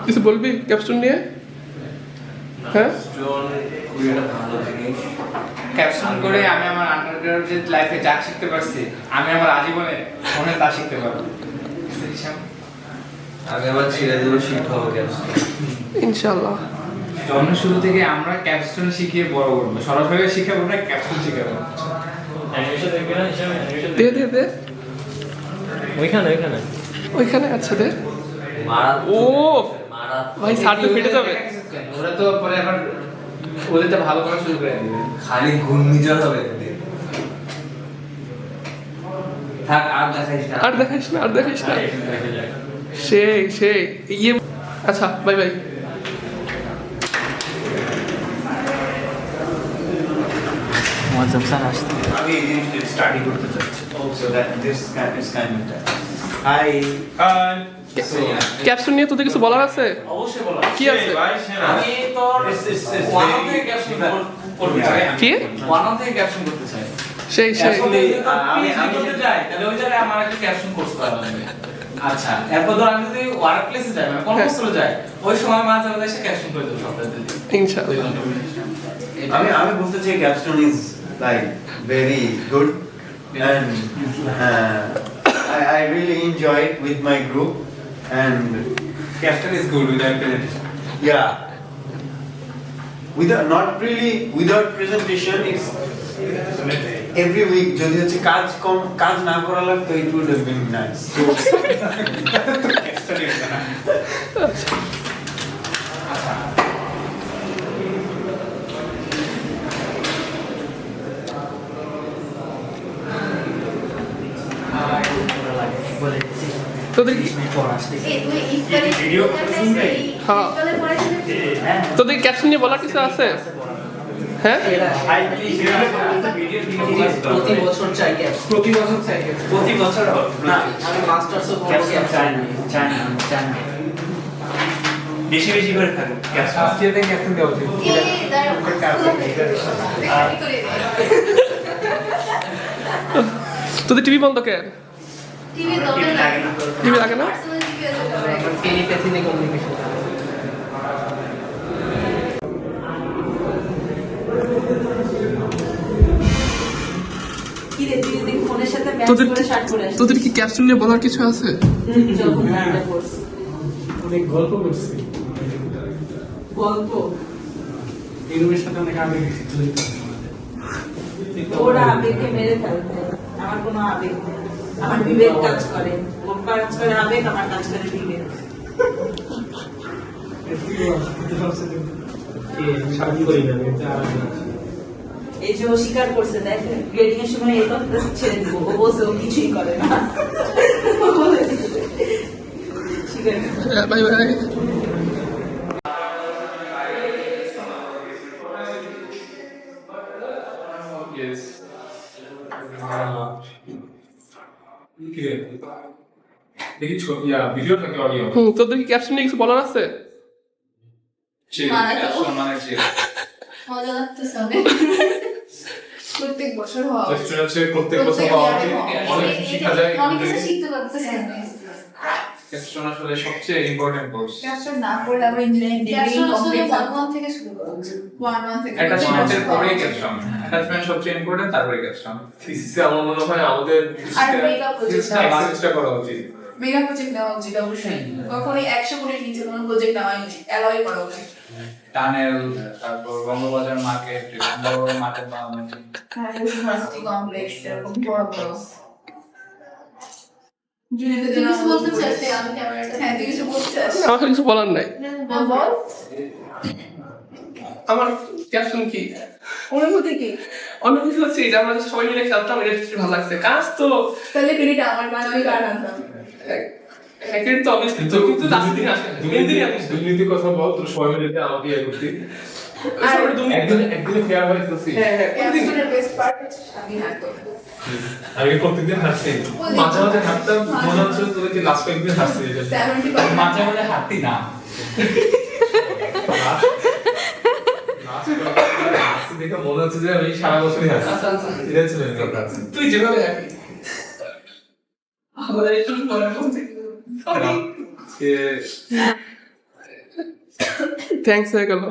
কিছু বলবি ক্যাপস্টোন নিয়ে? হ্যাঁ, ক্যাপশন করে আমি আমার আন্ডারগ্রাজুয়েট লাইফে যা শিখতে পারছি আমি আমার আজীবনে মনে তা শিখতে পারবো। আমি আবার ছেড়ে দেবো শিক্ষা হবে ক্যাপস্টোন ইনশাআল্লাহ। জন্ম শুরু থেকে আমরা ক্যাপস্টোন শিখিয়ে বড় করবো, সরাসরি শিখাবো না, ক্যাপস্টোন শিখাবো। দে দে দে ওইখানে ওইখানে, আচ্ছা দে। ও ভাই শার্টটা ফেটে যাবে। ওরা তো পরে আবার ওদের তো ভালো করা শুরু করে দিবে। খালি ঘূর্ণিঝড় হবে থাক, আর দেখাইস না, আর দেখাইস না, আর দেখাইস না। সেই সেই ইয়ে, আচ্ছা বাই বাই। আমি এই জিনিসটা স্টাডি করতে চাচ্ছি। So that this is kind of that. Hi. Capstone নিয়ে তোদের কিছু বলার আছে? অবশ্যই বলো। কি আছে? আমি তোর ওয়ান অফ থেকে ক্যাপশন করতে চাই। কি? ওয়ান অফ থেকে ক্যাপশন করতে চাই। সেই সেই আমি করতে চাই, তাহলে ওই জায়গায় আমার একটা ক্যাপশন কোর্স করা লাগবে। আচ্ছা, এরপর ধর আমি যদি ওয়ার্ক প্লেসে যাই, মানে কর্মস্থলে যাই, ওই সময় মাঝে মাঝে এসে ক্যাপশন করে দেবো সপ্তাহে। ইনশাআল্লাহ। আমি বলতে চাই capstone is like very good and I really enjoy it with my group and caption is good without presentation. yeah, without not really without presentation it's every week যদি হচ্ছে কাজ না করা লাগতো it would have been nice. তোদের কি হ্যাঁ, তোদের ক্যাপশন নিয়ে বলার কিছু আছে? হ্যাঁ, প্রতি বছর চাই ক্যাপ, প্রতি বছর চাই প্রতি বছর না, আমি মাস্টার্স অফ ক্যাপ চাই না বেশি বেশি করে থাকুক ক্যাপ। ফার্স্ট ইয়ার থেকে ক্যাপশন দেওয়া উচিত। তোদের টিভি বন্ধ কেন? টিভি লাগে না? টেলিপ্যাথি নিয়ে কমিউনিকেশন। কি রে, তুই যদি ফোনের সাথে ম্যাচ তোদের করে শার্ট পরে আসিস। তোদের কি ক্যাপশন নিয়ে বলার কিছু আছে? যখন এটা কোর্স অনেক গল্প করছি, গল্প এগুলোর সাথে অনেক আবেগ জড়িত। ওরা আবেগকে মেরে ফেলতে, আমার কোনো আবেগ নেই, আমার বিবেক কাজ করে, ওর কাজ করে আবেগ, আমার কাজ করে বিবেক। শাড়ি করে যাবে, এটা আর এই যে ও স্বীকার করছে, দেখ গ্রেডিং এর সময় এই কথা ছেড়ে দিব, ও বলছে ও কিছুই করে না। স্বীকার করে। Bye bye. দেখি ভিডিও থাকে অডিও। তোদের কি ক্যাপশন নিয়ে কিছু বলার আছে? মজা লাগতেছে প্রত্যেক বছর হওয়া প্রত্যেক বছর হওয়া উচিত, অনেক কিছু শেখা যায়। অনেক কিছু শিখতে পারতেছি। ক্যাপশন আসলে সবচেয়ে ইম্পর্টেন্ট কোর্স। ক্যাপশন না পড়লে আমরা ইঞ্জিনিয়ারিং ডিগ্রি কমপ্লিট 1 থেকে শুরু করব। 1 থেকে অ্যাটাচমেন্টের পরেই ক্যাপশন, অ্যাটাচমেন্ট সবচেয়ে ইম্পর্টেন্ট, তারপরে ক্যাপশন। থিসিসে আমার মনে হয় আমাদের আর মেগা প্রজেক্ট চেষ্টা করা উচিত। মেগা প্রজেক্ট নেওয়া উচিত অবশ্যই। কখনোই 100 কোটির নিচে কোনো প্রজেক্ট নেওয়া উচিত, অ্যালয় করা উচিত। টানেল, তারপর বঙ্গবাজার মার্কেট, বড় মার্কেট বানানো উচিত। হ্যাঁ, ইউনিভার্সিটি কমপ্লেক্স এরকম বড় বড়। জুনিয়রদের জন্য কিছু বলতে চাস? আমি ক্যামেরাটা হ্যাঁ, তুই কিছু বলতে চাস? আমার কিছু বলার নাই। বল। আমার ক্যাপশন কি? অনুভূতি কি? অনুভূতি হচ্ছে এটা আমরা সবাই মিলে খেলতাম, এটা হচ্ছে ভালো লাগছে। কাজ তো তাহলে ক্রেডিট আমার, কারণ আমি কার্ড আনতাম। একদিন তো অবশ্যই তো, কিন্তু লাস্ট দিন আসে না। দিনই আসে। দুর্নীতির কথা বল, তোর সবাই মিলে আমাকে ইয়ে করতি। আর একদিনে ফেয়ার হয়ে করছি। হ্যাঁ হ্যাঁ, ক্যাপশনের বেস্ট পার্ট হচ্ছে আমি হাঁটতো। আমি প্রত্যেকদিন হাসছি, মাঝে মাঝে হাঁটতাম, মনে হচ্ছে তোদেরকে লাস্ট কয়েকদিন হাসছি। 70% মাঝে মাঝে হাঁটতি না। দেখে মনে হচ্ছে যে আমি সারা বছরই হাসছি। এটা ছিল তুই যেভাবে happy। থ্যাংকস হয়ে গেল